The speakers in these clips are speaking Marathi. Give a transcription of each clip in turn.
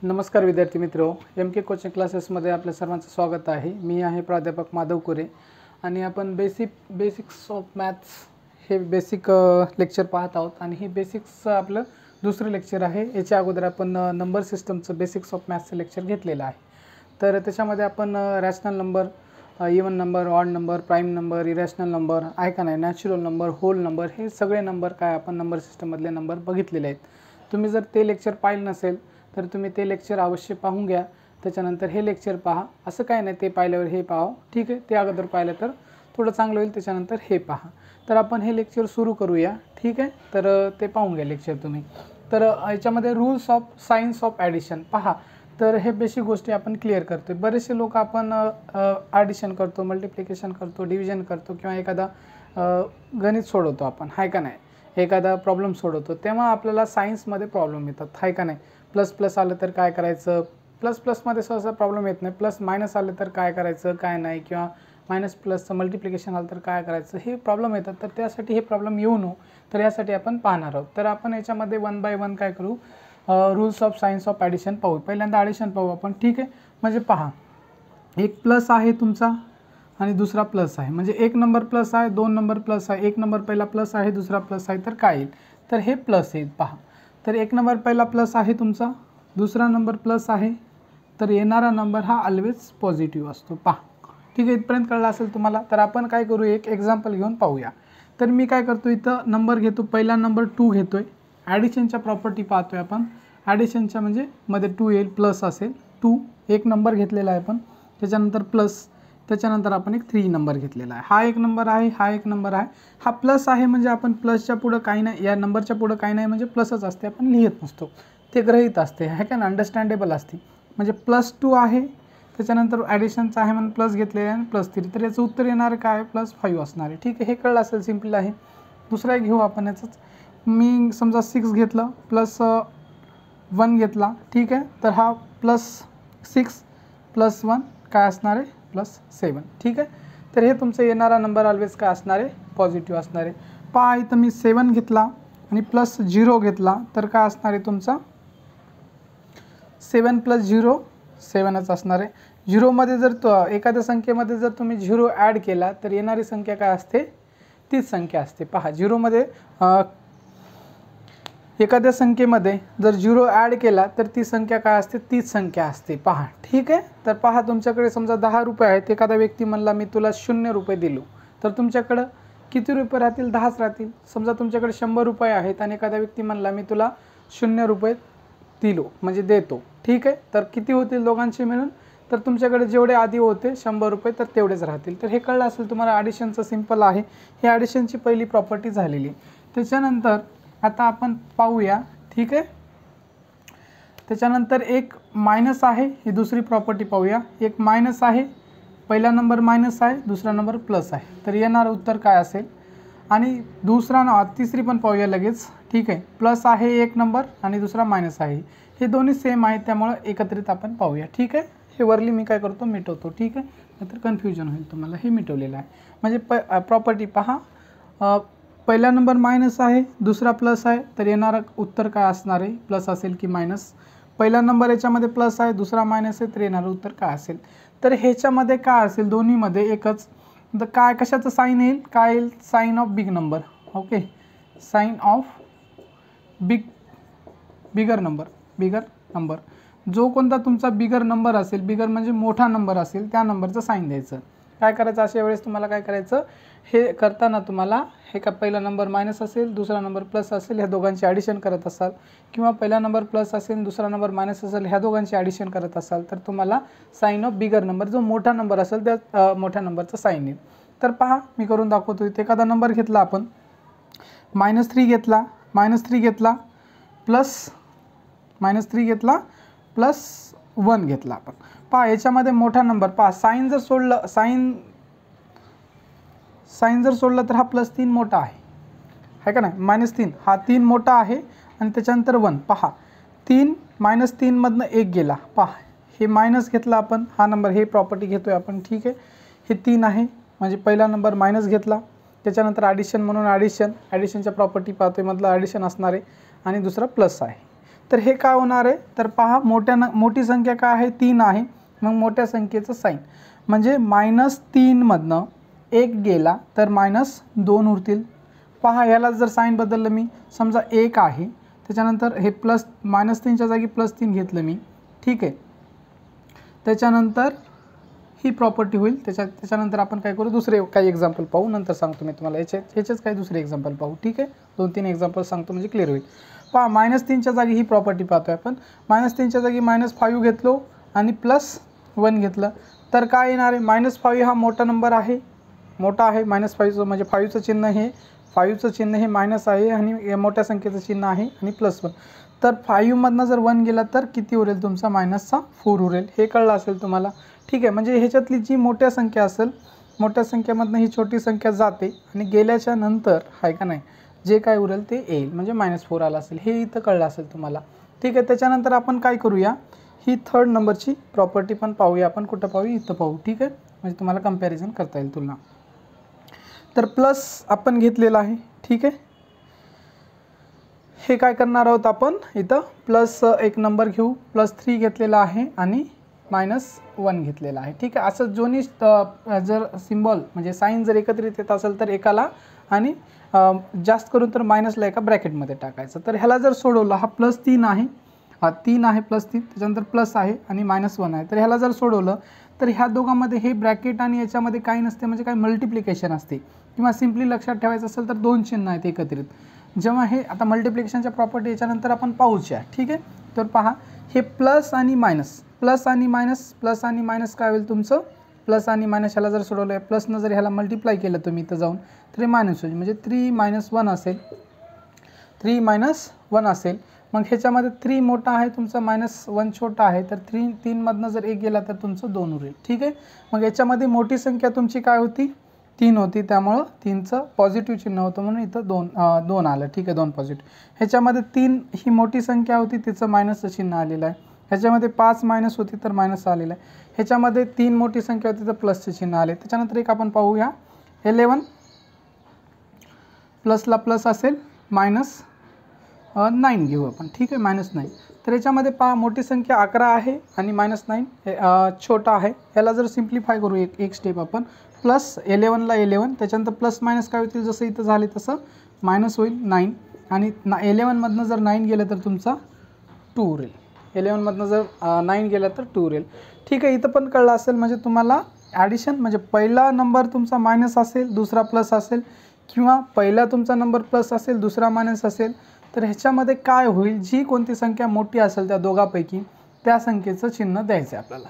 नमस्कार विद्यार्थी मित्रो, एम के कोचिंग क्लासेसमध्ये आपल्या सर्वांचं स्वागत आहे। मी आहे प्राध्यापक माधव कुरे आणि आपण बेसिक्स ऑफ मॅथ्स हे बेसिक लेक्चर पाहत आहोत आणि ही बेसिक्स आपलं दुसरं लेक्चर आहे। याच्या अगोदर आपण नंबर सिस्टमचं बेसिक्स ऑफ मॅथ्सचं लेक्चर घेतलेलं आहे। तर त्याच्यामध्ये आपण rational number, even number, odd number, prime number, irrational number आहे का नाही, नॅचरल नंबर, होल नंबर, हे सगळे नंबर काय आपण नंबर सिस्टममधले नंबर बघितलेले आहेत। तुम्ही जर ते लेक्चर पाहिलं नसेल तर तुम्ही ते लेक्चर अवश्य पाहून घ्या, त्याच्यानंतर हे लेक्चर पहा। असं काय नाही ते पाहिल्यावर हे पाहा, ठीक आहे। ते अगोदर पाहिलं तर थोडं चांगलं होईल, त्याच्यानंतर हे पहा। तर आपण हे लेक्चर सुरू करूया, ठीक आहे। तर ते पाहून घ्या लेक्चर तुम्ही। तर याच्यामध्ये rules of science of addition पहा। तर हे बेसिक गोष्टी आपण क्लिअर करतोय। बरेचसे लोक आपण ॲडिशन करतो, मल्टिप्लिकेशन करतो, डिव्हिजन करतो किंवा एखादा गणित सोडवतो आपण, आहे का नाही, एखादा प्रॉब्लेम सोडवतो, तेव्हा आपल्याला सायन्समध्ये प्रॉब्लेम येतात, आहे का नाही। प्लस प्लस आलं तर काय करायचं, प्लस प्लसमध्ये सहसा प्रॉब्लेम येत नाही, प्लस मायनस आलं तर काय करायचं काय नाही, किंवा मायनस प्लसचं मल्टिप्लिकेशन आलं तर काय करायचं, हे प्रॉब्लेम येतात। तर त्यासाठी हे प्रॉब्लेम येऊ नये, तर यासाठी आपण पाहणार आहोत। तर आपण याच्यामध्ये वन बाय वन काय करू, rules of science of addition पाहू। पहिल्यांदा ॲडिशन पाहू आपण, ठीक आहे। म्हणजे पहा, एक प्लस आहे तुमचा आणि दुसरा प्लस आहे, म्हणजे एक नंबर प्लस आहे, दोन नंबर प्लस आहे, एक नंबर पहिला प्लस आहे, दुसरा प्लस आहे, तर काय येईल, तर हे प्लस येईल। पहा, तर एक नंबर पहिला प्लस आहे तुमचा, दुसरा नंबर प्लस आहे, तर येणारा नंबर हा ऑलवेज पॉझिटिव्ह असतो। पहा, ठीक आहे, इथपर्यंत कळलं असेल तुम्हाला। तर आपण काय करू, एक एक्झाम्पल घेऊन पाहूया। तर मी काय करतो, इथं नंबर घेतो, पहिला नंबर 2 घेतोय। ॲडिशनच्या प्रॉपर्टी पाहतोय आपण, ॲडिशनच्या म्हणजे मध्ये 2 येईल, प्लस असेल 2, एक नंबर घेतलेला आहे आपण, त्याच्यानंतर प्लस, त्याच्यानंतर आपण एक 3 नंबर घेतलेला आहे। हा एक नंबर आहे, हा एक नंबर आहे, हा प्लस आहे, म्हणजे आपण प्लसच्या पुढं काही नाही, या नंबरच्या पुढं काही नाही म्हणजे प्लसच असते, आपण लिहित नसतो, ते गृहीत असते, आहे का ना, अंडरस्टँडेबल असते। म्हणजे +2 आहे, त्याच्यानंतर ॲडिशनचं आहे म्हणून प्लस घेतलेलं आहे आणि +3, तर याचं उत्तर येणार काय, +5 असणार आहे, ठीक आहे। हे कळलं असेल, सिम्पल आहे। दुसरा एक घेऊ आपण याचंच, मी समजा 6 घेतलं, +1 घेतला, ठीक आहे। तर हा +6 +1 काय असणार आहे, +7, ठीक आहे। तर हे तुमचं येणारा नंबर ऑलवेज काय असणार आहे, पॉझिटिव्ह असणार आहे। पहा, इथं मी 7 घेतला आणि +0 घेतला, तर काय असणार आहे तुमचा, 7 + 0 7च असणार आहे। 0मध्ये जर एखाद्या संख्येमध्ये जर तुम्ही 0 ॲड केला तर येणारी संख्या काय असते, तीच संख्या असते। पहा, 0मध्ये एखाद्या संख्येमध्ये जर 0 ॲड केला तर ती संख्या काय असते, तीच संख्या असते। पहा, ठीक आहे। तर पहा, तुमच्याकडे समजा 10 रुपये आहेत, एखादा व्यक्ती म्हणला मी तुला 0 रुपये दिलो, तर तुमच्याकडं किती रुपये राहतील, 10च राहतील। समजा तुमच्याकडे 100 रुपये आहेत आणि एखादा व्यक्ती म्हणला मी तुला 0 रुपये दिलो म्हणजे देतो, ठीक आहे। तर किती होतील दोघांचे मिळून, तर तुमच्याकडे जेवढे आधी होते 100 रुपये तर तेवढेच राहतील। तर हे कळलं असेल तुम्हाला, ॲडिशनचं सिम्पल आहे, ही ॲडिशनची पहिली प्रॉपर्टी झालेली। त्याच्यानंतर आता आपण पाहूया, ठीक आहे। त्याच्यानंतर एक मायनस आहे, ही दुसरी प्रॉपर्टी पाहूया। एक मायनस आहे, पहिला नंबर मायनस आहे, दुसरा नंबर प्लस आहे, तर येणारं उत्तर काय असेल। आणि तिसरी पण पाहूया लगेच, ठीक आहे। प्लस आहे एक नंबर आणि दुसरा मायनस आहे, हे दोन्ही सेम आहेत, त्यामुळे एकत्रित आपण पाहूया, ठीक आहे। हे वरली मी काय करतो, मिटवतो, ठीक आहे, नाहीतर कन्फ्युजन होईल तुम्हाला। हे मिटवलेलं आहे, म्हणजे प्रॉपर्टी पहा, पहिला नंबर मायनस आहे, दुसरा प्लस आहे, तर येणारं उत्तर काय असणार आहे, प्लस असेल की मायनस। पहिला नंबर याच्यामध्ये प्लस आहे, दुसरा मायनस आहे, तर येणारं उत्तर काय असेल, तर ह्याच्यामध्ये काय असेल, दोन्हीमध्ये एकच, तर काय कशाचं साईन येईल, काय येईल, sign of big number, okay, sign of bigger number, जो कोणता तुमचा बिगर नंबर असेल, बिगर म्हणजे मोठा नंबर असेल, त्या नंबरचं साईन द्यायचं। काय करायचं, अशा वेळेस तुम्हाला काय करायचं, हे करताना तुम्हाला हे का पहिला नंबर मायनस असेल, दुसरा नंबर प्लस असेल, ह्या दोघांची ॲडिशन करत असाल, किंवा पहिला नंबर प्लस असेल, दुसरा नंबर मायनस असेल, ह्या दोघांची ॲडिशन करत असाल, तर तुम्हाला साईन ऑफ बिगर नंबर, जो मोठा नंबर असेल त्या मोठ्या नंबरचं साईन येईल। तर पहा, मी करून दाखवतो। इथे एखादा नंबर घेतला आपण, -3 घेतला, -3 घेतला, -3 घेतला, +1 घेतला आपण। पहा, याच्यामध्ये मोठा नंबर, पहा साईन जर सोडलं, साईन जर सोडलं तर हा +3 मोठा आहे का नाही, -3 हा 3 मोठा आहे आणि त्याच्यानंतर 1, पहा 3 -3 मधनं 1 गेला, पहा हे मायनस घेतला आपण, हा नंबर, हे प्रॉपर्टी घेतोय आपण, ठीक आहे। हे 3 आहे, म्हणजे पहिला नंबर मायनस घेतला, त्याच्यानंतर ॲडिशन म्हणून ॲडिशनच्या प्रॉपर्टी पाहतोय, मधलं ॲडिशन असणार आहे, आणि दुसरा प्लस आहे, तर हे काय होणार आहे, तर पहा मोठी संख्या काय आहे, 3 आहे. मग मोठ्या संख्येचं साईन म्हणजे -3 मधनं 1 गेला तर -2 उरतील. पहा याला जर साईन बदललं मी, समजा 1 आहे त्याच्यानंतर हे प्लस -3च्या जागी +3 घेतलं मी, ठीक आहे. त्याच्यानंतर ही प्रॉपर्टी होईल. त्याच्यानंतर आपण काय करू, दुसरे काही एक्झाम्पल पाहू, नंतर सांगतो मी तुम्हाला ह्याचेच काही दुसरे एक्झाम्पल पाहू, ठीक आहे. 2-3 एक्झाम्पल सांगतो म्हणजे क्लिअर होईल. पहा -3च्या जागी ही प्रॉपर्टी पाहतोय आपण. -3च्या जागी -5 घेतलो आणि +1 घेतलं तर काय येणार आहे, -5 हा मोठा नंबर आहे, मोठा आहे. -5चं म्हणजे 5चं चिन्ह हे मायनस आहे आणि मोठ्या संख्येचं चिन्ह आहे आणि +1. तर 5 मधनं जर 1 गेला तर किती उरेल तुमचा, -4 उरेल. हे कळलं असेल तुम्हाला, ठीक आहे. म्हणजे ह्याच्यातली जी मोठ्या संख्या असेल, मोठ्या संख्येमधनं ही छोटी संख्या जाते आणि गेल्याच्या नंतर आहे का नाही, जे काय उरेल ते येईल, म्हणजे -4 आला असेल. हे इथं कळलं असेल तुम्हाला, ठीक आहे. त्याच्यानंतर आपण काय करूया, ही 3rd नंबरची प्रॉपर्टी पण पाहूया आपण. कुठं पाहू, इथं पाहू, ठीक आहे. म्हणजे तुम्हाला कंपॅरिझन करता येईल तुलना. तर प्लस आपण घेतलेला आहे, ठीक आहे. हे काय करणार आहोत आपण, इथं प्लस एक नंबर घेऊ, +3 घेतलेला आहे आणि -1 घेतलेला आहे, ठीक आहे. असं दोन्ही जर सिम्बॉल म्हणजे साईन जर एकत्रित येत असेल तर एकाला आणि जास्त करून तर मायनसला एका ब्रॅकेटमध्ये टाकायचं. तर ह्याला जर सोडवलं, हा +3 आहे, हा 3 आहे, +3 त्याच्यानंतर प्लस आहे आणि -1 आहे. तर ह्याला जर सोडवलं तर ह्या दोघांमध्ये हे ब्रॅकेट आणि याच्यामध्ये काही नसते, म्हणजे काय मल्टिप्लिकेशन असते. किंवा सिम्पली लक्षात ठेवायचं असेल तर 2 चिन्ह आहेत एकत्रित. जेव्हा हे आता मल्टिप्लिकेशनच्या प्रॉपर्टी याच्यानंतर आपण पाहूया, ठीक आहे. तर पहा हे प्लस आणि मायनस काय होईल तुमचं, प्लस आणि मायनस. ह्याला जर सोडवलं, प्लसनं जर ह्याला मल्टिप्लाय केलं तुम्ही इथं जाऊन तर हे मायनस होईल, म्हणजे 3 - 1 असेल, 3 - 1 असेल. मग ह्याच्यामध्ये 3 मोठा आहे तुमचा, -1 छोटा आहे. तर 3 मधनं जर 1 गेला तर तुमचं 2 उरेल, ठीक आहे. मग याच्यामध्ये मोठी संख्या तुमची काय होती, 3 होती, त्यामुळं 3चं पॉझिटिव्ह चिन्ह होतं म्हणून इथं 2 आलं, ठीक आहे, 2 पॉझिटिव्ह. ह्याच्यामध्ये 3 ही मोठी संख्या होती, तिचं मायनसचं चिन्ह आलेलं आहे. ह्याच्यामध्ये 5 मायनस होती तर मायनस आलेलं आहे. ह्याच्यामध्ये 3 मोठी संख्या होती तर प्लसचे चिन्ह आले. त्याच्यानंतर एक आपण पाहूया 11 प्लसला प्लस असेल, -9 घेऊ आपण, ठीक आहे, -9. तर याच्यामध्ये पहा मोठी संख्या 11 आहे आणि -9 हे छोटा आहे. ह्याला जर सिम्प्लिफाय करू एक स्टेप आपण, +11ला 11 त्याच्यानंतर प्लस मायनस काय होतील, जसं इथं झाले तसं मायनस होईल 9 आणि 11मधनं जर 9 गेलं तर तुमचा 2 उरेल. 11मधनं जर 9 गेला तर 2 उरेल, ठीक आहे. इथं पण कळलं असेल, म्हणजे तुम्हाला ॲडिशन म्हणजे पहिला नंबर तुमचा मायनस असेल, दुसरा प्लस असेल, किंवा पहिला तुमचा नंबर प्लस असेल, दुसरा मायनस असेल. तर ह्याच्यामध्ये काय होईल, जी कोणती संख्या मोठी असेल त्या दोघांपैकी त्या संख्येचं चिन्ह द्यायचं आहे आपल्याला.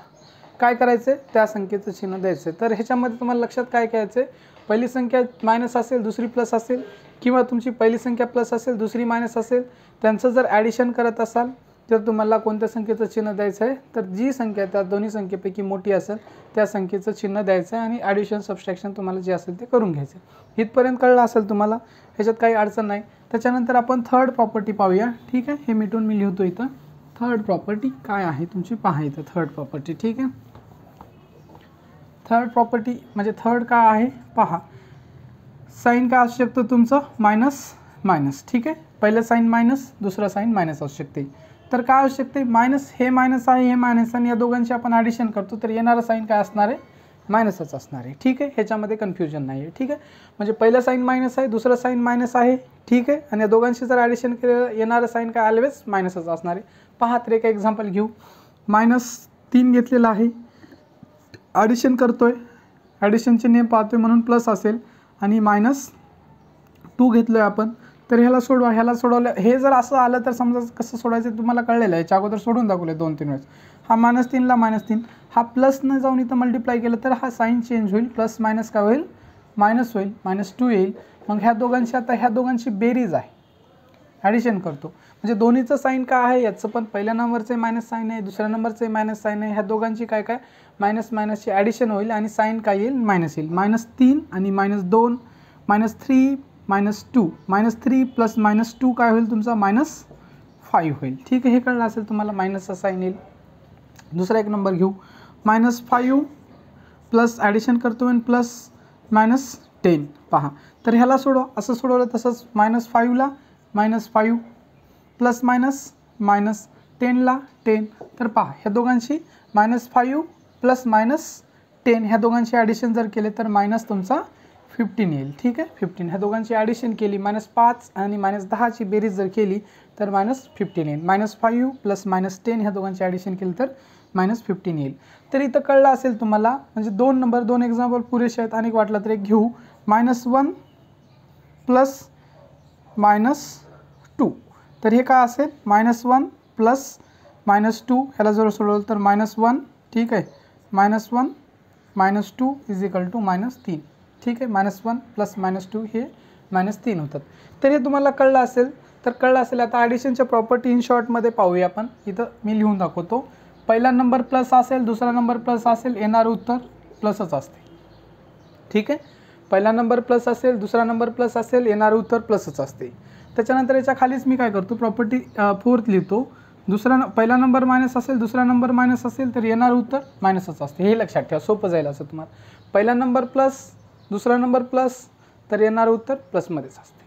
काय करायचं आहे, त्या संख्येचं चिन्ह द्यायचं आहे. तर ह्याच्यामध्ये तुम्हाला लक्षात काय घ्यायचं आहे, पहिली संख्या मायनस असेल, दुसरी प्लस असेल, किंवा तुमची पहिली संख्या प्लस असेल, दुसरी मायनस असेल, त्यांचं जर ॲडिशन करत असाल तर तुम्हाला कोणत्या संख्येचं चिन्ह द्यायचं आहे, तर जी संख्या त्या दोन्ही संख्येपैकी मोठी असेल त्या संख्येचं चिन्ह द्यायचं आहे आणि ॲडिशन सबस्ट्रॅक्शन तुम्हाला जे असेल ते करून घ्यायचं. इथपर्यंत कळलं असेल तुम्हाला, ह्याच्यात काही अडचण नाही. त्याच्यानंतर आपण 3rd प्रॉपर्टी पाहूया, ठीक आहे. हे मिटून मी लिहितो इथं. 3rd प्रॉपर्टी काय आहे तुमची, पहा इथं 3rd प्रॉपर्टी, ठीक आहे. 3rd प्रॉपर्टी म्हणजे 3rd काय आहे, पहा साईन काय असू शकतं तुमचं, मायनस, ठीक आहे. पहिलं साईन मायनस, दुसरं साईन मायनस असू शकते. तर काय असू शकते, मायनस, हे मायनस आहे, हे मायनस, आणि या दोघांची आपण ॲडिशन करतो तर येणारं साईन काय असणार आहे, मायनसच असणार आहे, ठीक आहे. ह्याच्यामध्ये कन्फ्युजन नाही आहे, ठीक आहे. म्हणजे पहिलं साईन मायनस आहे, दुसरं साईन मायनस आहे, ठीक आहे. आणि या दोघांशी जर ॲडिशन केलं येणारं साईन काय ऑलवेज मायनसच असणार आहे. पहा तर एक एक्झाम्पल घेऊ, -3 घेतलेला आहे, ॲडिशन करतोय, ॲडिशनचे नियम पाहतोय म्हणून प्लस असेल, आणि -2 घेतलो आहे आपण. तर ह्याला सोडवा, ह्याला सोडवलं, हे जर असं आलं तर समजा कसं सोडायचं तुम्हाला कळलेलं आहे, याच्या अगोदर सोडून दाखवले 2-3 वेळेस. हा -3ला -3, हा प्लसनं जाऊन इथं मल्टिप्लाय केलं तर हा साईन चेंज होईल, प्लस मायनस काय होईल, मायनस होईल, -2 येईल. मग ह्या दोघांची आता ह्या दोघांची बेरीज आहे, ॲडिशन करतो, म्हणजे दोन्हीचं साईन काय आहे, याचं पण पहिल्या नंबरचे मायनस साईन आहे, दुसऱ्या नंबरचे मायनस साईन आहे. ह्या दोघांची काय मायनसची ॲडिशन होईल आणि साईन काय येईल, मायनस येईल. -3 आणि -2, -3 -2, -3 + -2 काय होईल तुमचा, -5 होईल, ठीक आहे. हे कळलं असेल तुम्हाला, मायनसचा साईन येईल. दुसरा एक नंबर घेऊ, -5 प्लस ॲडिशन करतो आणि प्लस -10, पहा. तर ह्याला सोडवा, असं सोडवलं तसंच, -5ला -5 प्लस मायनस मायनस 10ला 10. तर पहा ह्या दोघांची -5 प्लस -10 ह्या दोघांची ॲडिशन जर केले तर मायनस तुमचा 15 येईल. ठीक आहे, 15 ह्या दोघांची ॲडिशन केली, -5 आणि -10ची बेरीज जर केली तर -15 येईल. -5 प्लस -10 ह्या दोघांची ॲडिशन केली तर -15 येईल. तर इथं कळलं असेल तुम्हाला, म्हणजे 2 एक्झाम्पल पुरेसे आहेत, आणि वाटलं तर एक घेऊ. -1 प्लस -2. तर हे काय असेल, -1 प्लस -2 ह्याला जर सोडवलं तर -1. ठीक आहे, -1 -2 इज इक्वल टू -3. ठीक आहे, -1 प्लस -2 हे -3 होतात. तर हे तुम्हाला कळलं असेल. आता ॲडिशनच्या प्रॉपर्टी इन शॉर्टमध्ये पाहूया आपण. इथं मी लिहून दाखवतो. पहिला नंबर प्लस असेल, दुसरा नंबर प्लस असेल, येणारं उत्तर प्लसच असते. ठीक आहे, पहिला नंबर प्लस असेल, दुसरा नंबर प्लस असेल, येणारं उत्तर प्लसच असते. त्याच्यानंतर याच्या खालीच मी काय करतो, प्रॉपर्टी 4 लिहितो. पहिला नंबर मायनस असेल, दुसरा नंबर मायनस असेल तर येणारं उत्तर मायनसच असते. हे लक्षात ठेवा, सोपं जाईल असं तुम्हाला. पहिला नंबर प्लस, दुसरा नंबर प्लस तर येणारं उत्तर प्लसमध्येच असते.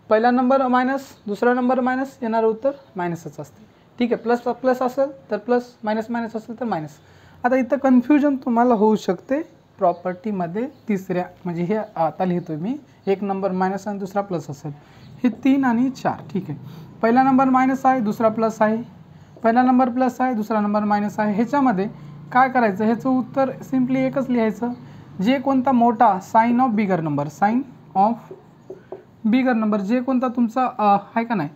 पहिला नंबर मायनस, दुसरा नंबर मायनस, येणारं उत्तर मायनसच असते. ठीक आहे, प्लस प्लस असेल तर प्लस, मायनस मायनस असेल तर मायनस. आता इथं कन्फ्युजन तुम्हाला होऊ शकते प्रॉपर्टीमध्ये तिसऱ्या, म्हणजे हे आता लिहितो मी, एक नंबर मायनस आणि दुसरा प्लस असेल. हे 3 आणि 4. ठीक आहे, पहिला नंबर मायनस आहे, दुसरा प्लस आहे. पहिला नंबर प्लस आहे, दुसरा नंबर मायनस आहे. ह्याच्यामध्ये काय करायचं, ह्याचं उत्तर सिम्पली एकच लिहायचं. जे कोणता मोठा sign of bigger number, sign of bigger number, जे कोणता तुमचा आहे का नाही,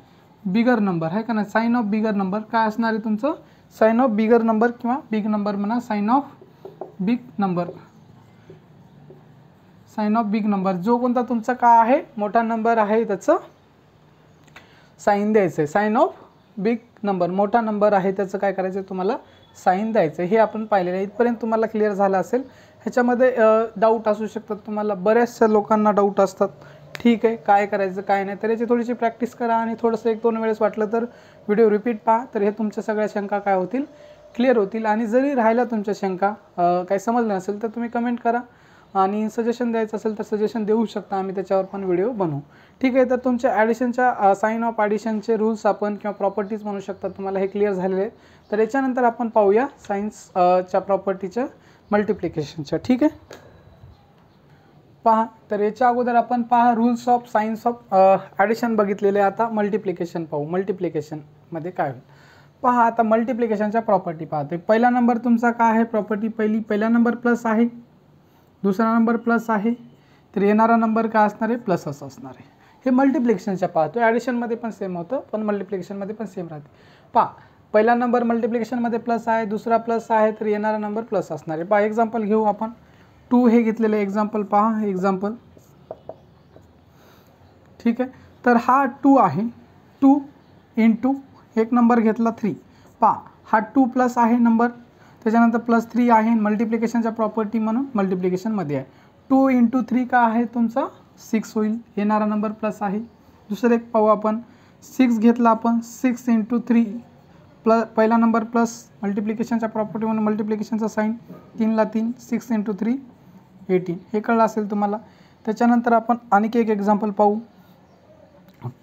बिगर नंबर आहे का नाही, साइन ऑफ बिगर नंबर काय असणार आहे तुमचं, साइन ऑफ बिगर नंबर किंवा बिग नंबर म्हणा, sign of big number, sign of big number. जो कोणता तुमचा काय आहे, मोठा नंबर आहे त्याचं साइन द्यायचं आहे. साइन ऑफ बिग नंबर, मोठा नंबर आहे त्याचं काय करायचं आहे, तुम्हाला साइन द्यायचं आहे. हे आपण पाहिलेलं आहे. इथपर्यंत तुम्हाला क्लिअर झालं असेल. ह्याच्यामध्ये डाऊट असू शकतात तुम्हाला, बऱ्याचशा लोकांना डाऊट असतात. ठीक आहे, काय करायचं काय नाही, तर याची थोडीशी प्रॅक्टिस करा आणि थोडंसं 1-2 वेळेस वाटलं तर व्हिडिओ रिपीट पहा. तर हे तुमच्या सगळ्या शंका काय होतील, क्लिअर होतील. आणि जरी राहिल्या तुमच्या शंका, काही समजलं नसेल तर तुम्ही कमेंट करा, आणि सजेशन द्यायचं असेल तर सजेशन देऊ शकता, आम्ही त्याच्यावर पण व्हिडिओ बनवू. ठीक आहे, तर तुमच्या ॲडिशनच्या साइन ऑफ ॲडिशनचे रूल्स आपण किंवा प्रॉपर्टीज म्हणू शकता, तुम्हाला हे क्लिअर झालेले आहे. तर याच्यानंतर आपण पाहूया सायन्सच्या प्रॉपर्टीच्या मल्टिप्लिकेशनच्या. ठीक आहे, पहा. तर याच्या अगोदर आपण पहा rules of science of addition बघितलेले. आता मल्टिप्लिकेशन पाहू. मल्टिप्लिकेशनमध्ये काय होईल पहा. आता मल्टिप्लिकेशनच्या प्रॉपर्टी पाहते. पहिला नंबर तुमचा काय आहे, प्रॉपर्टी पहिला नंबर प्लस आहे, दुसरा नंबर प्लस आहे, तर येणारा नंबर काय असणार आहे, प्लसच असणार आहे. हे मल्टिप्लिकेशनच्या पाहतो. ॲडिशनमध्ये पण सेम होतं, पण मल्टिप्लिकेशनमध्ये पण सेम राहते. पहा, पहिला नंबर मल्टिप्लिकेशनमध्ये प्लस आहे, दुसरा प्लस आहे, तर येणारा नंबर प्लस असणार आहे. पहा, एक्झाम्पल घेऊ आपण. 2 हे घेतलेलं एक्झाम्पल पहा, एक्झाम्पल. ठीक आहे, तर हा 2 आहे. 2 इंटू एक नंबर घेतला 3. पहा, हा 2 प्लस आहे नंबर, त्याच्यानंतर +3 आहे. मल्टिप्लिकेशनच्या प्रॉपर्टी म्हणून मल्टिप्लिकेशनमध्ये आहे. 2 इंटू 3 का आहे तुमचा 6 होईल, येणारा नंबर प्लस आहे. दुसरं एक पाहू आपण. 6 घेतला आपण, 6 इंटू 3 पहिला नंबर प्लस, मल्टिप्लिकेशनच्या प्रॉपर्टी म्हणून मल्टिप्लिकेशनचा साईन, 3ला 3, 6 इंटू 3 18. हे कळलं असेल तुम्हाला. त्याच्यानंतर आपण आणखी एक एक्झाम्पल पाहू.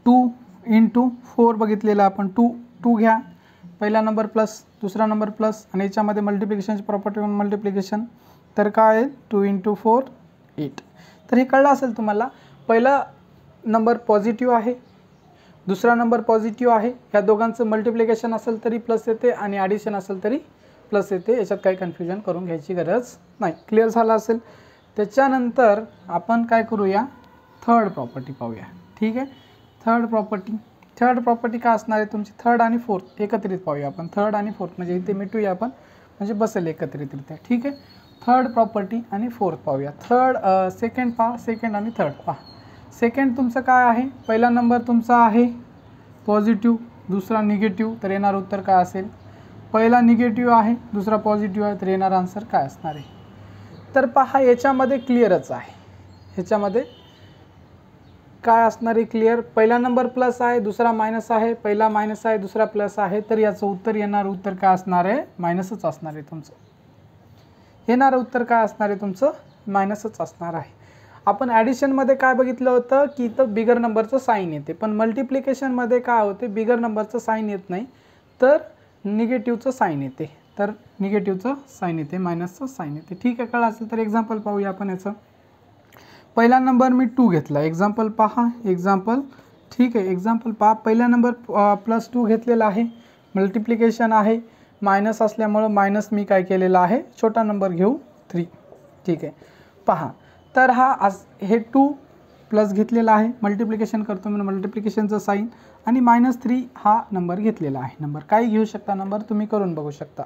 2 इंटू 4 बघितलेलं आपण. 2 घ्या, पहिला नंबर प्लस, दुसरा नंबर प्लस, आणि याच्यामध्ये मल्टिप्लिकेशनची प्रॉपर्टी म्हणून मल्टिप्लिकेशन, तर काय आहे 2 इंटू 4 8. तर हे कळलं असेल तुम्हाला. पहिला नंबर पॉझिटिव्ह आहे, दुसरा नंबर पॉझिटिव्ह आहे. ह्या दोघांचं मल्टिप्लिकेशन असेल तरी प्लस येते आणि ॲडिशन असेल तरी प्लस येते. याच्यात काही कन्फ्युजन करून घ्यायची गरज नाही. क्लिअर झालं असेल. त्याच्यानंतर आपण काय करूया, थर्ड प्रॉपर्टी पाहूया. ठीक आहे, थर्ड प्रॉपर्टी काय असणार आहे तुमची, थर्ड आणि फोर्थ एकत्रित पाहूया आपण. थर्ड आणि फोर्थ म्हणजे इथे मिटूया आपण, म्हणजे बसेल एकत्रितरित्या. ठीक आहे, थर्ड प्रॉपर्टी आणि फोर्थ पाहूया. सेकंड पहा, सेकंड आणि थर्ड पहा. सेकंड तुमचं काय आहे, पहिला नंबर तुमचा आहे पॉझिटिव्ह, दुसरा निगेटिव्ह, तर येणार उत्तर काय असेल, पहिला निगेटिव्ह आहे, दुसरा पॉझिटिव्ह आहे, तर येणार आन्सर काय असणार आहे. तर पहा, याच्यामध्ये क्लिअरच आहे. ह्याच्यामध्ये काय असणार आहे क्लिअर, पहिला नंबर प्लस आहे, दुसरा मायनस आहे, पहिला मायनस आहे, दुसरा प्लस आहे, तर याचं उत्तर येणारं उत्तर काय असणार आहे, मायनसच असणार आहे तुमचं. येणारं उत्तर काय असणार आहे तुमचं, मायनसच असणार आहे. आपण ॲडिशनमध्ये काय बघितलं होतं की इथं बिगर नंबरचं साईन येते, पण मल्टिप्लिकेशनमध्ये काय होते, बिगर नंबरचं साईन येत नाही, तर निगेटिव्हचं साईन येते, तर निगेटिव्हचं साईन येते, मायनसचं साईन येते. ठीक आहे, कळलं असेल तर एक्झाम्पल पाहूया आपण याचं. पहिला नंबर मी 2 घेतला, एक्झाम्पल पहा, एक्झाम्पल. ठीक आहे, एक्झाम्पल पहा. पहिला नंबर +2 घेतलेला आहे, मल्टिप्लिकेशन आहे, मायनस असल्यामुळं मायनस मी काय केलेलं आहे, छोटा नंबर घेऊ 3. ठीक आहे, पहा. तर हे 2 प्लस घेतलेला आहे, मल्टिप्लिकेशन करतो म्हणून मल्टिप्लिकेशनचं साईन, आणि -3 हा नंबर घेतलेला आहे. नंबर काही घेऊ शकता, नंबर तुम्ही करून बघू शकता.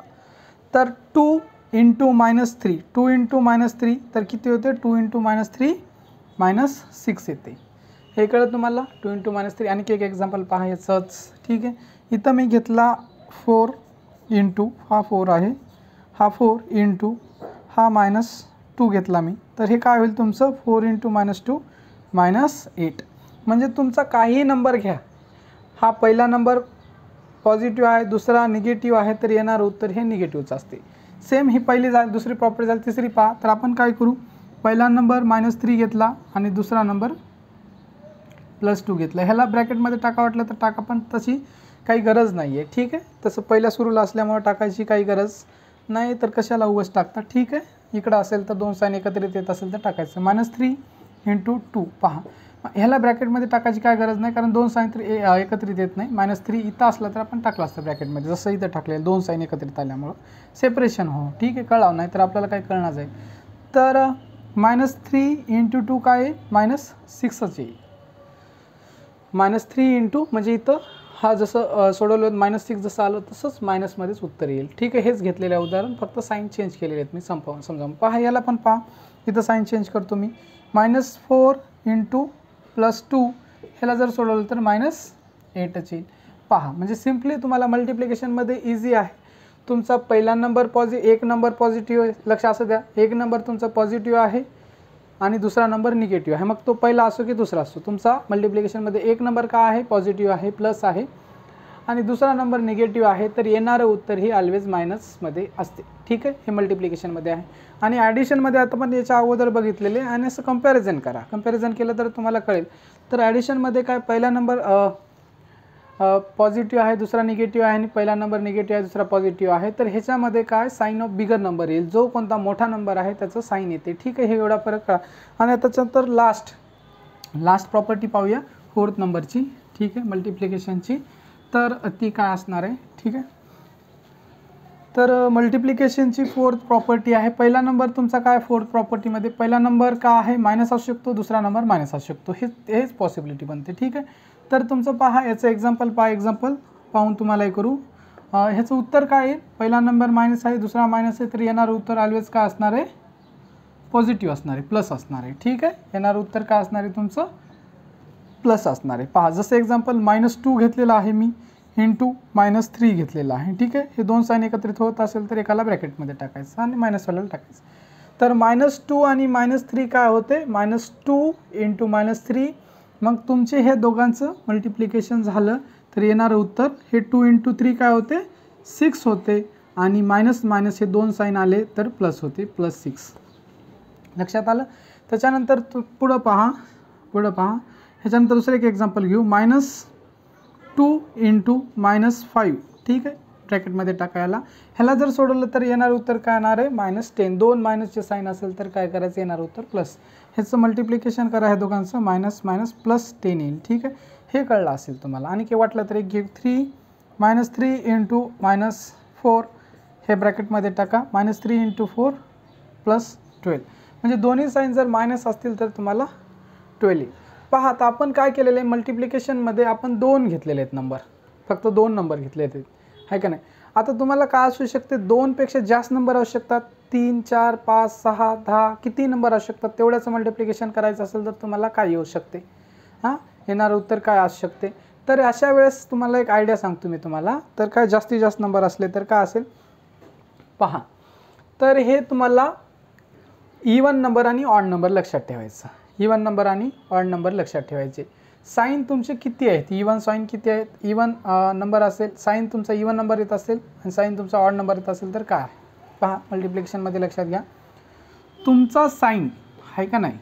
तर 2 × -3, 2 × -3 तर किती होते, 2 × -3 -6 येते. हे कळलं तुम्हाला, 2 × -3. आणखी एक एक्झाम्पल पहा याचंच. ठीक आहे, इथं मी घेतला 4 × हा 4 आहे, हा 4 × हा -2 घेतला मी. तर हे काय होईल तुमचं, 4 × -2 -8. म्हणजे तुमचा काही नंबर घ्या, हा पहिला नंबर पॉझिटिव्ह आहे, दुसरा निगेटिव्ह आहे, तर येणारं उत्तर हे निगेटिव्हचं असते. सेम ही पहिली झाली, दुसरी प्रॉपर्टी झाली, तिसरी पहा. तर आपण काय करू, पहिला नंबर -3 घेतला आणि दुसरा नंबर +2 घेतला. ह्याला ब्रॅकेटमध्ये टाका वाटलं तर टाका, पण तशी काही गरज नाही आहे. ठीक आहे, तसं पहिल्या सुरूला असल्यामुळे टाकायची काही गरज नाही, तर कशाला उगाच टाकता. ठीक आहे, इकडं असेल तर 2 साईन एकत्रित येत असेल तर टाकायचं. -3 × 2 पहा, ह्याला ब्रॅकेटमध्ये टाकायची काय गरज नाही, कारण 2 साईन तर एकत्रित येत नाही. -3 इथं असलं तर आपण टाकलं असतं ब्रॅकेटमध्ये, जसं इथं टाकलेलं 2 साईन एकत्रित आल्यामुळं सेपरेशन हो. ठीक आहे, कळावं नाही तर आपल्याला काही कळणार जाईल. तर -3 × 2 काय आहे, -6च येईल. -3 × म्हणजे इथं हा जसं सोडवलं -6 जसं आलं तसंच मायनसमध्येच उत्तर येईल. ठीक आहे, हेच घेतलेलं आहे उदाहरण, फक्त साईन चेंज केलेले आहेत मी समजावून. पहा, याला पण पहा, इथं साईन चेंज करतो मी. -4 × +2 ह्याला जर सोडवलं तर -8च येईल. पहा, म्हणजे सिम्पली तुम्हाला मल्टिप्लिकेशनमध्ये इझी आहे. तुमचा पहिला नंबर एक नंबर पॉझिटिव्ह आहे, लक्ष असं द्या, एक नंबर तुमचा पॉझिटिव्ह आहे आणि दुसरा नंबर निगेटिव्ह आहे. मग तो पहिला असो की दुसरा असो, तुमचा मल्टिप्लिकेशनमध्ये एक नंबर का आहे, पॉझिटिव्ह आहे, प्लस आहे, आणि दुसरा नंबर निगेटिव्ह आहे, तर येणारं उत्तर ही ऑलवेज मायनसमध्ये असते. ठीक आहे, हे मल्टिप्लिकेशनमध्ये आहे. आणि ॲडिशनमध्ये आता पण याच्या अगोदर बघितलेले, आणि असं कंपॅरिझन करा, कंपॅरिझन केलं तर तुम्हाला कळेल. तर ॲडिशनमध्ये काय, पहिला नंबर पॉझिटिव्ह आहे, दुसरा निगेटिव्ह आहे, आणि पहिला नंबर निगेटिव्ह आहे, दुसरा पॉझिटिव्ह आहे, तर ह्याच्यामध्ये काय, साईन ऑफ बिगर नंबर येईल. जो कोणता मोठा नंबर आहे त्याचं साईन येते. ठीक आहे, हे एवढा फरक कळा. आणि त्याच्यानंतर लास्ट प्रॉपर्टी पाहूया 4th नंबरची. ठीक आहे, मल्टिप्लिकेशनची. तर ती काय असणार आहे. ठीक आहे, तर मल्टिप्लिकेशनची 4th प्रॉपर्टी आहे. पहिला नंबर तुमचा काय, 4th प्रॉपर्टीमध्ये पहिला नंबर का आहे, मायनस असू शकतो, दुसरा नंबर मायनस असू शकतो, हेच पॉसिबिलिटी बनते. ठीक आहे, तर तुमचं पहा, याचं एक्झाम्पल पहा, एक्झाम्पल पाहून तुम्हाला हे करू. ह्याचं उत्तर काय आहे, पहिला नंबर मायनस आहे, दुसरा मायनस आहे, तर येणारं उत्तर ऑलवेज काय असणार आहे, पॉझिटिव्ह असणार आहे, प्लस असणार आहे. ठीक आहे, येणारं उत्तर काय असणार आहे तुमचं, प्लस असणार आहे. पहा, जसं एक्झाम्पल -2 घेतलेलं आहे मी, × -3 घेतलेलं आहे. ठीक आहे, हे 2 साईन एकत्रित होत असेल तर एकाला ब्रॅकेटमध्ये टाकायचं आणि मायनसवाल्याला टाकायचं. तर -2 आणि -3 काय होते, -2 × -3. मग तुमचे हे दोघांचं मल्टिप्लिकेशन झालं तर येणारं उत्तर हे 2 × 3 काय होते, 6 होते, आणि मायनस हे 2 साईन आले तर प्लस होते, +6. लक्षात आलं. त्याच्यानंतर पुढं पहा. ह्याच्यानंतर दुसरं एक एक्झाम्पल घेऊ. -2 × -5. ठीक आहे, ब्रॅकेटमध्ये टाकायला. ह्याला जर सोडवलं तर येणारं उत्तर काय येणार आहे, -10. 2 मायनसचे साईन असेल तर काय करायचं, येणारं उत्तर प्लस. ह्याचं मल्टिप्लिकेशन करा, ह्या दोघांचं -+10 येईल. ठीक आहे, हे कळलं असेल तुम्हाला. आणि काही वाटलं तर एक घेऊ. -3 × -4 हे ब्रॅकेटमध्ये टाका, -3 × 4 +12. म्हणजे दोन्ही साईन जर मायनस असतील तर तुम्हाला 12 येईल. पहा, आता आपण काय केलेलं आहे, मल्टिप्लिकेशनमध्ये आपण 2 घेतलेले आहेत नंबर, फक्त 2 नंबर घेतले आहेत, आहे का नाही. आता तुम्हाला काय असू शकते, 2पेक्षा जास्त नंबर असू शकतात, 3, 4, 5, 6, 10 किती नंबर असू शकतात. तेवढ्याचं मल्टिप्लिकेशन करायचं असेल तर तुम्हाला काय येऊ शकते, येणारं उत्तर काय असू शकते. तर अशा वेळेस तुम्हाला एक आयडिया सांगतो मी तुम्हाला. तर काय, जास्तीत जास्त नंबर असले तर काय असेल पहा. तर हे तुम्हाला इवन नंबर आणि ऑड नंबर लक्षात ठेवायचं. इवन नंबर आणि ऑड नंबर लक्षात ठेवायचे. साईन तुमचे किती आहेत, इवन साईन किती आहेत, इवन नंबर असेल, साईन तुमचा इवन नंबर येत असेल आणि साईन तुमचा ऑड नंबर येत असेल तर काय. पहा, मल्टिप्लिकेशनमध्ये लक्षात घ्या, तुमचा साईन आहे का नाही,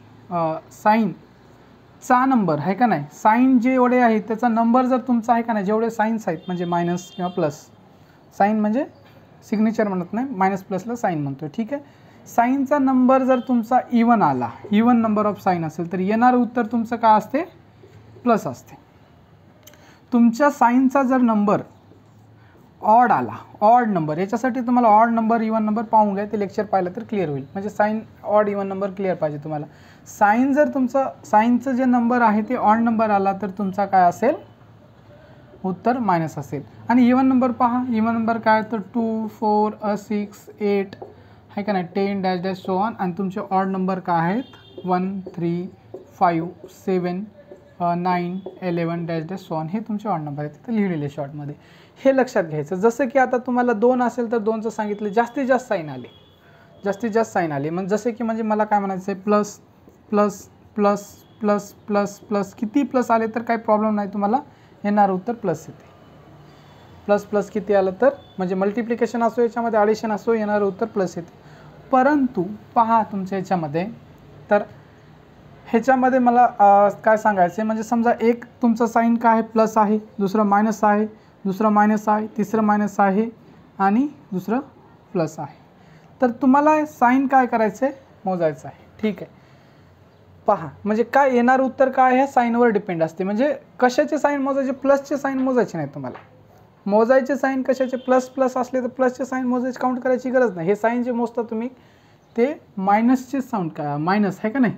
साईनचा नंबर आहे का नाही, साईन जे एवढे आहेत त्याचा नंबर जर तुमचा आहे का नाही, जेवढे साईन्स आहेत म्हणजे मायनस किंवा प्लस, साईन म्हणजे सिग्नेचर म्हणत नाही, मायनस प्लसला साईन म्हणतो आहे. ठीक आहे. साईनचा नंबर जर तुमचा इवन आला, इवन नंबर ऑफ साईन असेल तर येणारं उत्तर तुमचं काय असते? प्लस असते. तुमच्या साईनचा जर नंबर ऑड आला, ऑड नंबर, याच्यासाठी तुम्हाला ऑड नंबर इवन नंबर पाहून घ्या, ते लेक्चर पाहिलं तर क्लिअर होईल. म्हणजे sign odd even number clear पाहिजे तुम्हाला. साईन जर तुमचं साईनचं जे नंबर आहे ते ऑड नंबर आला तर तुमचा काय असेल? उत्तर मायनस असेल. आणि इवन नंबर पहा, इवन नंबर काय तर 2 4 6 8 आहे का नाही, 10 डॅश डॅश सो ऑन. आणि तुमचे ऑड नंबर काय आहेत? 1 3 5 7 9 11 डॅश डॅश सो ऑन. हे तुमचे ऑड नंबर आहेत तिथं लिहिलेले शॉर्टमध्ये. हे लक्षात घ्यायचं. जसं की आता तुम्हाला 2 असेल तर 2चं सांगितलं, जास्तीत जास्त साईन आले, जास्तीत जास्त साईन आले. म्हणजे जसे की म्हणजे मला काय म्हणायचं आहे, plus plus plus plus plus plus, किती प्लस आले तर काही प्रॉब्लेम नाही, तुम्हाला येणारं उत्तर प्लस येते. प्लस प्लस किती आलं तर म्हणजे मल्टिप्लिकेशन असो, याच्यामध्ये ॲडिशन असो, येणारं उत्तर प्लस येते. परंतु पहा तुमच्या याच्यामध्ये, तर ह्याच्यामध्ये मला काय सांगायचं आहे, म्हणजे समजा एक तुमचं साईन काय आहे? प्लस आहे, दुसरं मायनस आहे, दुसरं मायनस आहे, तिसरं मायनस आहे आणि दुसरं प्लस आहे. तर तुम्हाला साईन काय करायचं आहे? मोजायचं आहे. ठीक आहे. पहा म्हणजे काय येणारं उत्तर काय आहे? साईनवर डिपेंड असते. म्हणजे कशाचे साईन मोजायचे? प्लसचे साईन मोजायचे नाही तुम्हाला. मोजायचे साईन कशाचे? प्लस प्लस असले तर प्लसचे साईन मोजायचे, काउंट करायची गरज नाही. हे साईन जे मोजता तुम्ही ते मायनसचे साऊंड का मायनस आहे का नाही,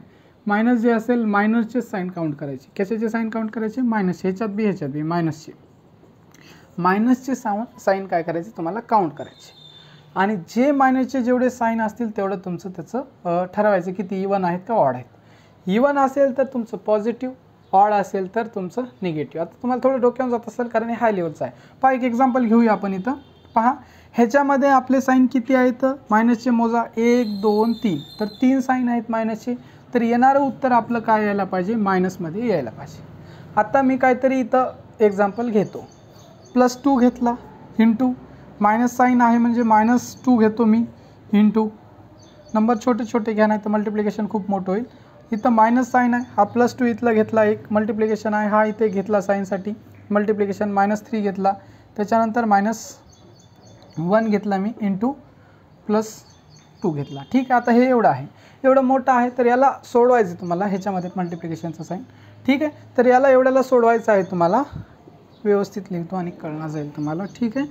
मायनस जे असेल मायनसचे साईन काउंट करायचे. कशाचे साईन काउंट करायचे? मायनस. ह्याच्यात बी मायनसचे, मायनसचे साईन काय करायचे? तुम्हाला काउंट करायचे. आणि जे मायनसचे जेवढे साईन असतील तेवढं तुमचं त्याचं ठरवायचं किती इवन आहेत का ऑड आहेत. इवन असेल तर तुमचं पॉझिटिव्ह, ऑड असेल तर तुमचं निगेटिव्ह. आता तुम्हाला थोडं डोक्यावर जात असेल कारण हे हाय लेवलचं आहे. पहा एक एक्झाम्पल घेऊया आपण इथं. पहा ह्याच्यामध्ये आपले साईन किती आहेत? मायनसचे मोजा, 1 2 3, तर 3 साईन आहेत मायनसचे. तर येणारं उत्तर आपलं काय यायला पाहिजे? मायनसमध्ये यायला पाहिजे. आता मी काहीतरी इथं एक्झाम्पल घेतो. +2 घेतला इंटू मायनस साईन आहे म्हणजे -2 घेतो मी इंटू, नंबर छोटे छोटे घ्या नाही तर मल्टिप्लिकेशन खूप मोठं होईल. इथं मायनस साईन आहे, हा +2 इथला घेतला, एक मल्टिप्लिकेशन आहे, हा इथे घेतला साईनसाठी मल्टिप्लिकेशन, -3 घेतला, त्याच्यानंतर -1 घेतला मी इंटू +2 घेतला. ठीक आहे. आता हे एवढं आहे, एवढं मोठं आहे, तर याला सोडवायचं तुम्हाला ह्याच्यामध्ये मल्टिप्लिकेशनचं साईन. ठीक आहे. तर याला एवढ्याला सोडवायचं आहे तुम्हाला, व्यवस्थित लिहितो आणि कळणार जाईल तुम्हाला. ठीक आहे.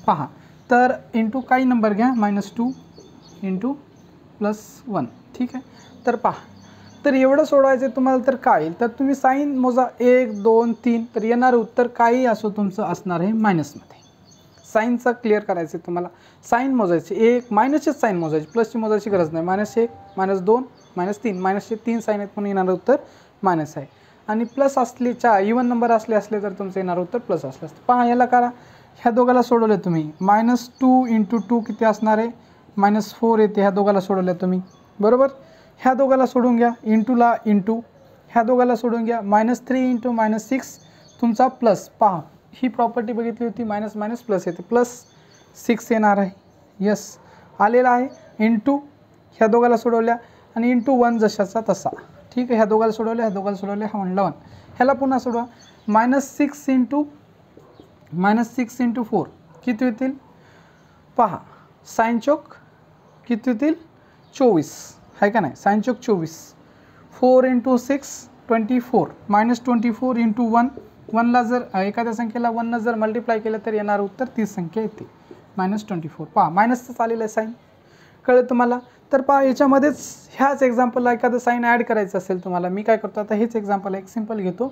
पहा तर इंटू काही नंबर घ्या, -2 इंटू +1. ठीक आहे. तर पहा तर एवढं सोडवायचं आहे तुम्हाला, तर काय येईल? तर तुम्ही साईन मोजा, 1 2 3, तर येणारं उत्तर काही असो तुमचं असणार आहे मायनसमध्ये. साईनचा क्लिअर करायचं आहे तुम्हाला. साईन मोजायचे, एक मायनसचेच साईन मोजायचे, प्लसची मोजायची गरज नाही. -1 -2 -3, मायनसचे 3 साईन आहेत म्हणून येणारं उत्तर मायनस आहे. आणि प्लस असले इवन नंबर असले तर तुमचं येणारं उत्तर प्लस असलं असतं. पहा याला करा, ह्या दोघाला सोडवले तुम्ही, -2 इंटू 2 किती असणार आहे? -4 येते. ह्या दोघाला सोडवल्या तुम्ही, बरोबर. ह्या दोघाला सोडून घ्या, इंटूला इंटू, ह्या दोघाला सोडून घ्या, -3 इंटू -6 तुमचा प्लस. पहा ही प्रॉपर्टी बघितली होती, मायनस मायनस प्लस येते, +6 येणार आहे. यस आलेला आहे. इंटू ह्या दोघाला सोडवल्या आणि इंटू 1 जशाचा तसा. ठीक आहे. ह्या दोघाला सोडवल्या, ह्या दोघाला सोडवल्या, हा म्हणला 1. ह्याला पुन्हा सोडवा, -6 इंटू 4 किती होतील? पहा साईन चौक किती होतील? 24 आहे का नाही, साईन चौक 24. 4 इंटू 6 24, -24 इंटू 1, 1ला जर एखाद्या संख्येला 1 जर मल्टिप्लाय केलं तर येणार उत्तर तीच संख्या येते, -24. पहा मायनसच आलेलं आहे साईन, कळलं तुम्हाला. तर पहा याच्यामध्येच ह्याच एक्झाम्पलला एखादं साईन ॲड करायचं असेल तुम्हाला, मी काय करतो आता हेच एक्झाम्पल एक सिम्पल घेतो.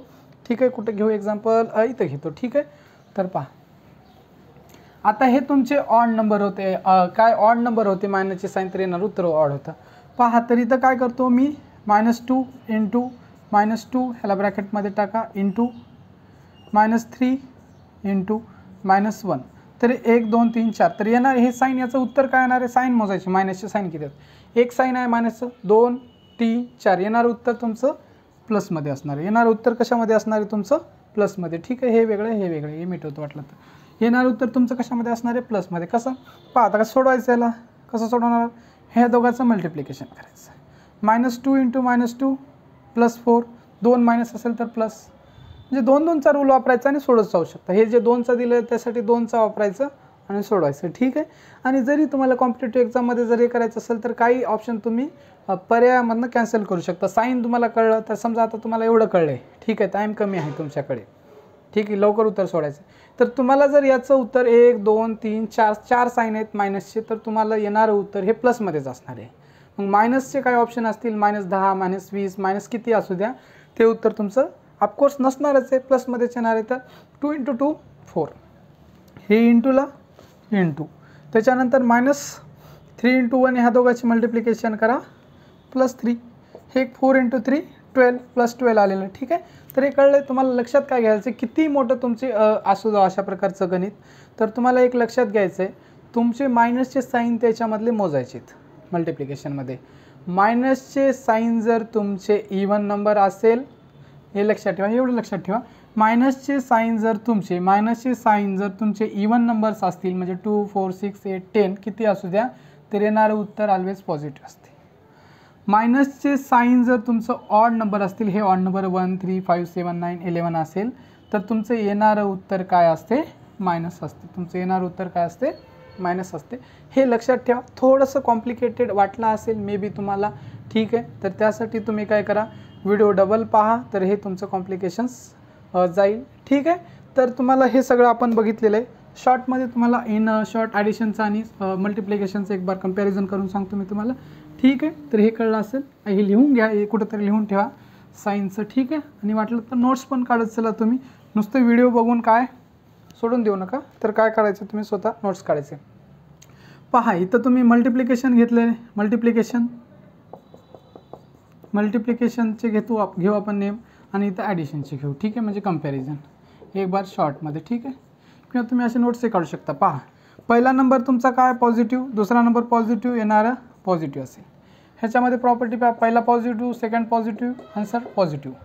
ठीक आहे. कुठे घेऊ एक्झाम्पल? इथं घेतो. ठीक आहे. तर पहा आता हे तुमचे ऑड नंबर होते, काय ऑड नंबर होते, मायनसचे साईन, तर येणार उत्तर ऑड होतं. पहा तर इथं काय करतो मी, -2 इंटू -2 ह्याला ब्रॅकेटमध्ये टाका, इंटू -3 इंटू -1, तर 1 2 3 4, तर येणार हे साईन, याचं उत्तर काय येणार आहे? साईन मोजायचे, मायनसचे साईन किती आहेत? एक साईन आहे मायनसचं, 2 3 4, येणार उत्तर तुमचं प्लसमध्ये असणार आहे. येणार उत्तर कशामध्ये असणार आहे तुमचं? प्लसमध्ये. ठीक आहे. हे वेगळं हे वेगळं, हे मिटवतो वाटलं तर. येणार उत्तर तुमचं कशामध्ये असणार आहे? प्लसमध्ये. कसं? पहा आता कसं सोडवायचं याला, कसं सोडवणार? ह्या दोघांचं मल्टिप्लिकेशन करायचं, -2 इंटू -2 +4, 2 मायनस असेल तर प्लस, म्हणजे 2 2चा रूल वापरायचा आणि सोडत जाऊ शकता. हे जे 2चा दिलं त्यासाठी 2चा वापरायचं आणि सोडवायचं, ठीक आहे. आणि जरी तुम्हाला कॉम्पिटेटिव्ह एक्झाममध्ये जर हे करायचं असेल तर काही ऑप्शन तुम्ही पर्यायामधनं कॅन्सल करू शकता. साईन तुम्हाला कळलं तर समजा आता तुम्हाला एवढं कळलं आहे, ठीक आहे, टाईम कमी आहे तुमच्याकडे, ठीक आहे, लवकर उत्तर सोडायचं. तर तुम्हाला जर याचं उत्तर 1 2 3 4 साईन आहेत मायनसचे, तर तुम्हाला येणारं उत्तर हे प्लसमध्येच असणार आहे. मग मायनसचे काय ऑप्शन असतील, -10 -20 मायनस किती असू द्या, ते उत्तर तुमचं ऑफकोर्स नसणारच आहे, प्लसमध्येच येणार आहे. तर 2 × 2 4, हे इंटूला इंटू, त्याच्यानंतर -3 × 1 ह्या दोघांची मल्टिप्लिकेशन करा +3, हे 4 × 3 12 +12 आलेलं आहे, ठीक आहे. तर हे कळलं तुम्हाला. लक्षात काय घ्यायचं, किती मोठं तुमचे असू द्या अशा प्रकारचं गणित, तर तुम्हाला एक लक्षात घ्यायचं आहे, तुमचे मायनसचे साईन त्याच्यामधले मोजायचे आहेत मल्टिप्लिकेशनमध्ये. मायनसचे साईन जर तुमचे इव्हन नंबर असेल, हे लक्षात ठेवा, एवढं लक्षात ठेवा, मायनसचे साईन जर तुमचे इव्हन नंबर्स असतील, म्हणजे 2 4 6 8 10 किती असू द्या, तर येणारं उत्तर ऑलवेज पॉझिटिव्ह असते. मायनसचे साईन जर तुमचं ऑड नंबर असतील, हे ऑड नंबर 1 3 5 7 9 11 असेल, तर तुमचं येणारं उत्तर काय असते, मायनस असते. तुमचं येणारं उत्तर काय असते, मायनस असते. हे लक्षात ठेवा. थोडंसं कॉम्प्लिकेटेड वाटलं असेल मे बी तुम्हाला, ठीक आहे, तर त्यासाठी तुम्ही काय करा, व्हिडिओ डबल पहा, तर हे तुमचं कॉम्प्लिकेशन्स जाईल, ठीक आहे. तर तुम्हाला हे सगळं आपण बघितलेलं आहे. शॉर्टमध्ये तुम्हाला इन शॉर्ट ॲडिशनचं आणि मल्टिप्लिकेशनचं एक बार कंपॅरिझन करून सांगतो मी तुम्हाला, ठीक आहे. तर हे कळलं असेल, हे लिहून घ्या, हे कुठंतरी लिहून ठेवा साईनचं, ठीक आहे. आणि वाटलं तर नोट्स पण काढत चला तुम्ही, नुसतं व्हिडिओ बघून काय सोडून देऊ नका. तर काय काढायचं, तुम्ही स्वतः नोट्स काढायचे. पहा, इथं तुम्ही मल्टिप्लिकेशन घेतले, मल्टिप्लिकेशनचे घेऊ आपण नेम, आणि इथं ॲडिशनचे घेऊ, ठीक आहे, म्हणजे कंपॅरिझन एक बार शॉर्टमध्ये, ठीक आहे. किंवा तुम्ही असे नोट्सही काढू शकता. पहा, पहिला नंबर तुमचा काय पॉझिटिव्ह, दुसरा नंबर पॉझिटिव्ह, येणारा पॉझिटिव्ह असेल. ह्याच्यामध्ये प्रॉपर्टी पहा, पहिला positive, second positive, answer positive.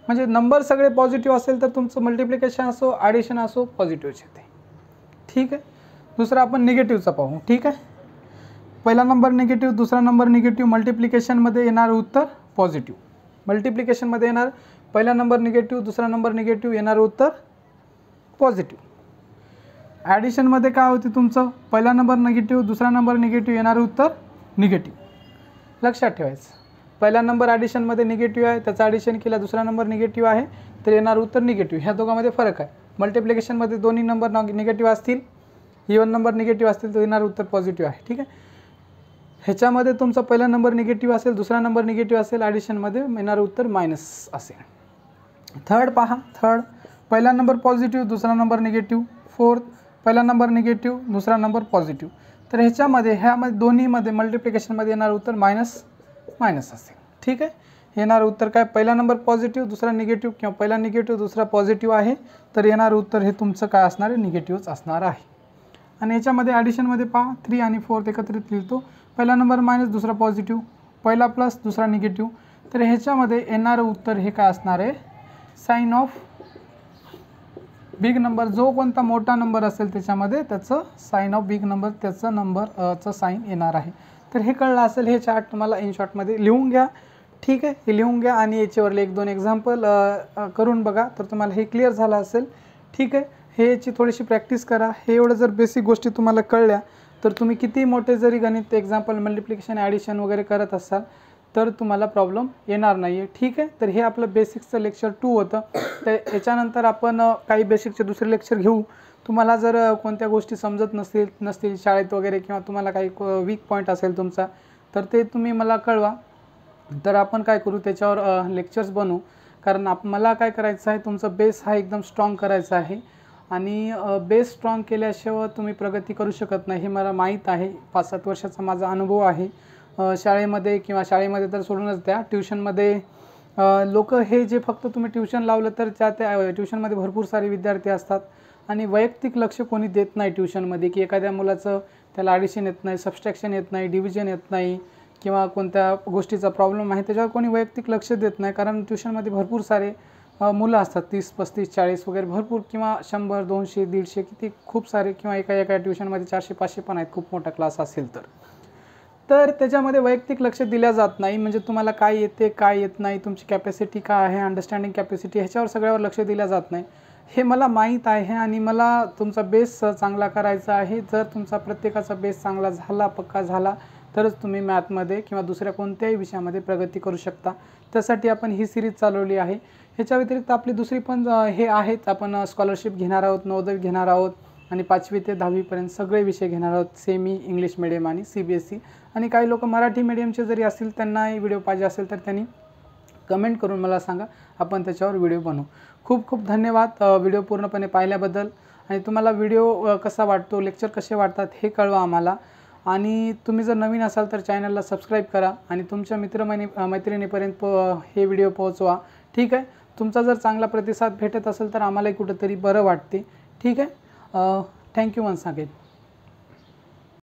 म्हणजे नंबर सगळे पॉझिटिव्ह असेल तर तुमचं मल्टिप्लिकेशन असो ॲडिशन असो पॉझिटिव्हच येते, ठीक आहे. दुसरा आपण निगेटिव्हचा पाहू, ठीक आहे. पहिला नंबर निगेटिव्ह, दुसरा नंबर निगेटिव्ह, मल्टिप्लिकेशनमध्ये येणारं उत्तर पॉझिटिव्ह. मल्टिप्लिकेशनमध्ये येणार पहिला नंबर निगेटिव्ह, दुसरा नंबर निगेटिव्ह, येणारं उत्तर पॉझिटिव्ह. ॲडिशनमध्ये काय होते तुमचं, पहिला नंबर निगेटिव्ह, दुसरा नंबर निगेटिव्ह, येणारं उत्तर निगेटिव्ह. लक्षात ठेवायचं, पहिला नंबर ॲडिशनमध्ये निगेटिव्ह आहे, त्याचा ॲडिशन केला, दुसरा नंबर निगेटिव्ह आहे, तर येणारं उत्तर निगेटिव्ह. ह्या दोघांमध्ये फरक आहे. मल्टिप्लिकेशनमध्ये दोन्ही नंबर निगेटिव्ह असतील, इव्हन नंबर निगेटिव्ह असतील, तर येणारं उत्तर पॉझिटिव्ह आहे, ठीक आहे. ह्याच्यामध्ये तुमचा पहिला नंबर निगेटिव्ह असेल, दुसरा नंबर निगेटिव्ह असेल, ॲडिशनमध्ये येणारं उत्तर मायनस असेल. थर्ड पहा, पहिला नंबर पॉझिटिव्ह, दुसरा नंबर निगेटिव्ह. फोर्थ, पहिला नंबर निगेटिव्ह, दुसरा नंबर पॉझिटिव्ह. तर ह्यामध्ये दोन्हीमध्ये मल्टिप्लिकेशनमध्ये येणारं उत्तर मायनस असेल, ठीक आहे. येणारं उत्तर काय, पहिला नंबर पॉझिटिव्ह, दुसरा निगेटिव्ह, किंवा पहिला निगेटिव्ह, दुसरा पॉझिटिव्ह आहे, तर येणारं उत्तर हे तुमचं काय असणार आहे, निगेटिव्हच असणार आहे. आणि याच्यामध्ये ॲडिशनमध्ये पहा, 3 आणि 4 एकत्रित लिहितो. पहिला नंबर मायनस, दुसरा पॉझिटिव्ह, पहिला प्लस, दुसरा निगेटिव्ह. तर ह्याच्यामध्ये येणारं उत्तर हे काय असणार आहे, साईन ऑफ बिग नंबर. जो कोणता मोठा नंबर असेल त्याच्यामध्ये त्याचं साईन ऑफ बिग नंबर, त्याचं नंबरचं साईन येणार आहे. तर हे कळलं असेल. हे चार्ट तुम्हाला इन शॉर्टमध्ये लिहून घ्या, ठीक आहे. हे लिहून घ्या आणि याच्यावरले 1-2 एक्झाम्पल करून बघा, तर तुम्हाला हे क्लिअर झालं असेल, ठीक आहे. हे याची थोडीशी प्रॅक्टिस करा. हे एवढं जर बेसिक गोष्टी तुम्हाला कळल्या तर तुम्ही किती मोठे जरी गणित एक्झाम्पल मल्टिप्लिकेशन ॲडिशन वगैरे करत असाल तर तुम्हाला प्रॉब्लेम येणार नाही आहे, ठीक आहे. तर हे आपलं बेसिक्सचं लेक्चर 2 होतं. तर याच्यानंतर आपण काही बेसिकचे दुसरे लेक्चर घेऊ. तुम्हाला जर कोणत्या गोष्टी समजत नसतील शाळेत वगैरे, किंवा तुम्हाला काही वीक पॉईंट असेल तुमचा, तर ते तुम्ही मला कळवा. तर आपण काय करू, त्याच्यावर लेक्चर्स बनवू. कारण मला काय करायचं आहे, तुमचा बेस हा एकदम स्ट्रॉंग करायचा आहे. आणि बेस स्ट्रॉंग केल्याशिवाय तुम्ही प्रगती करू शकत नाही, हे मला माहीत आहे. 5-7 वर्षाचा माझा अनुभव आहे. शाळेमध्ये तर सोडूनच द्या, ट्युशनमध्ये लोक हे जे फक्त तुम्ही ट्युशन लावलं तर त्या ट्युशनमध्ये भरपूर सारे विद्यार्थी असतात आणि वैयक्तिक लक्ष कोणी देत नाही ट्युशनमध्ये, की एखाद्या मुलाचं त्याला ॲडिशन येत नाही, सबस्ट्रॅक्शन येत नाही, डिव्हिजन येत नाही, किंवा कोणत्या गोष्टीचा प्रॉब्लेम आहे त्याच्यावर कोणी वैयक्तिक लक्ष देत नाही. कारण ट्युशनमध्ये भरपूर सारे मुलं असतात, 30, 35, 40 वगैरे भरपूर, किंवा 100, 200, 150 किती खूप सारे, किंवा एका ट्युशनमध्ये 400, 500 पण आहेत, खूप मोठा क्लास असेल तर त्याच्यामध्ये वैयक्तिक लक्ष दिल्या जात नाही. म्हणजे तुम्हाला काय येते काय येत नाही, तुमची कॅपॅसिटी काय आहे, अंडरस्टँडिंग कॅपॅसिटी, ह्याच्यावर सगळ्यावर लक्ष दिल्या जात नाही. हे मला माहीत आहे आणि मला तुमचा बेस चांगला करायचा आहे. जर तुमचा प्रत्येकाचा बेस चांगला झाला, पक्का झाला, तरच तुम्ही मॅथमध्ये किंवा दुसऱ्या कोणत्याही विषयामध्ये प्रगती करू शकता. त्यासाठी आपण ही सिरीज चालवली आहे. ह्याच्या व्यतिरिक्त आपली दुसरी पण हे आहेत, आपण स्कॉलरशिप घेणार आहोत, नवोदय घेणार आहोत आणि 5वी ते 10वीपर्यंत सगळे विषय घेणार आहोत. सेमी, इंग्लिश मिडियम आणि CBSE. आणि काही लोक मराठी मीडियमचे जरी असतील, त्यांनाही व्हिडिओ पाहिजे असेल तर त्यांनी कमेंट करून मला सांगा, आपण त्याच्यावर व्हिडिओ बनवू. खूप खूप धन्यवाद व्हिडिओ पूर्णपणे पाहिल्याबद्दल. आणि तुम्हाला व्हिडिओ कसा वाटतो, लेक्चर कसे वाटतात हे कळवा आम्हाला. आणि तुम्ही जर नवीन असाल तर चॅनलला सबस्क्राईब करा आणि तुमच्या मैत्रिणीपर्यंत हे व्हिडिओ पोहोचवा. ठीक आहे. तुमचा जर चांगला प्रतिसाद भेटत असेल तर आम्हालाही कुठंतरी बरं वाटते. ठीक आहे. Thank you once again.